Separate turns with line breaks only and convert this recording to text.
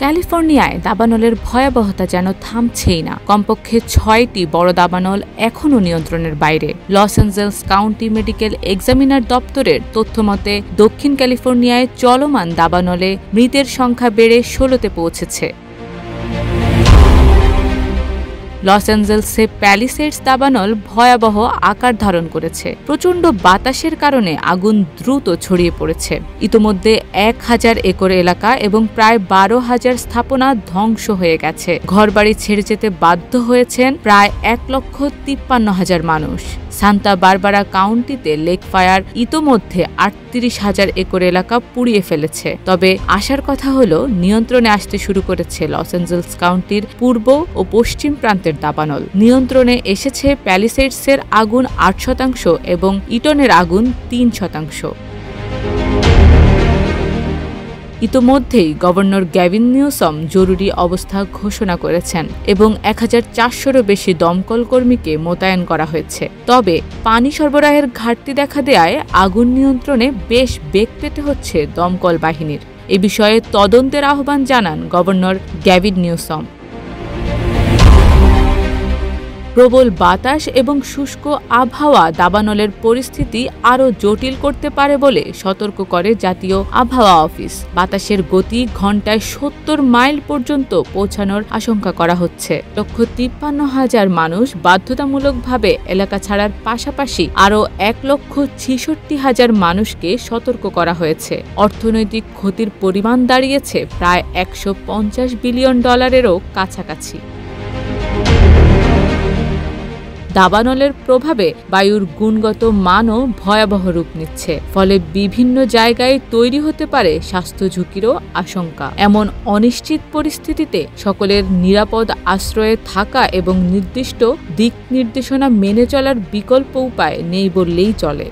ক্যালিফোর্নিয়ায় দাবানলের ভয়াবহতা যেন থামছেই না। কমপক্ষে ৬টি বড় দাবানল এখনও নিয়ন্ত্রণের বাইরে। Los Angeles county medical examiner দপ্তরের তথ্যমতে দক্ষিণ ক্যালিফোর্নিয়ায় চলমান দাবানলে মৃতের সংখ্যা বেড়ে ১৬তে পৌঁছেছে। লস অ্যাঞ্জেলসে প্যালিসেডস দাবানল ভয়াবহ আকার ধারণ করেছে। প্রচণ্ড বাতাসের কারণে আগুন দ্রুত ছড়িয়ে পড়েছে। ইতোমধ্যে ১,০০০ একর এলাকা এবং প্রায় ১২,০০০ স্থাপনা ধ্বংস হয়ে গেছে। ঘরবাড়ি ছেড়ে যেতে বাধ্য হয়েছেন প্রায় ১,৫৩,০০০ মানুষ। সান্তা বারবারা কাউন্টিতে লেক ফায়ার ইতোমধ্যে ৩৮,০০০ একর এলাকা পুড়িয়ে ফেলেছে। তবে আশার কথা হলো নিয়ন্ত্রণে আসতে শুরু করেছে লস অ্যাঞ্জেলস কাউন্টির পূর্ব ও পশ্চিম প্রান্তের দাবানল। নিয়ন্ত্রণে এসেছে প্যালিসেডসের আগুন ৮% এবং ইটনের আগুন ৩%। ইতোমধ্যেই গভর্নর গ্যাভিন নিউসম জরুরি অবস্থা ঘোষণা করেছেন এবং ১,৪০০রও বেশি দমকল কর্মীকে মোতায়েন করা হয়েছে। তবে পানি সরবরাহের ঘাটতি দেখা দেয়ায় আগুন নিয়ন্ত্রণে বেশ বেগ পেতে হচ্ছে দমকল বাহিনীর। এ বিষয়ে তদন্তের আহ্বান জানান গভর্নর গ্যাভিন নিউসম। প্রবল বাতাস এবং শুষ্ক আবহাওয়া দাবানলের পরিস্থিতি আরও জটিল করতে পারে বলে সতর্ক করে জাতীয় আবহাওয়া অফিস। বাতাসের গতি ঘন্টায় ৭০ মাইল পর্যন্ত পৌঁছানোর আশঙ্কা করা হচ্ছে। ১,৫৩,০০০ মানুষ বাধ্যতামূলকভাবে এলাকা ছাড়ার পাশাপাশি আরও ১,৬৬,০০০ মানুষকে সতর্ক করা হয়েছে। অর্থনৈতিক ক্ষতির পরিমাণ দাঁড়িয়েছে প্রায় $১৫০ বিলিয়ন কাছাকাছি। দাবানলের প্রভাবে বায়ুর গুণগত মানও ভয়াবহ রূপ নিচ্ছে। ফলে বিভিন্ন জায়গায় তৈরি হতে পারে স্বাস্থ্য ঝুঁকিরও আশঙ্কা। এমন অনিশ্চিত পরিস্থিতিতে সকলের নিরাপদ আশ্রয়ে থাকা এবং নির্দিষ্ট দিক নির্দেশনা মেনে চলার বিকল্প উপায় নেই বললেই চলে।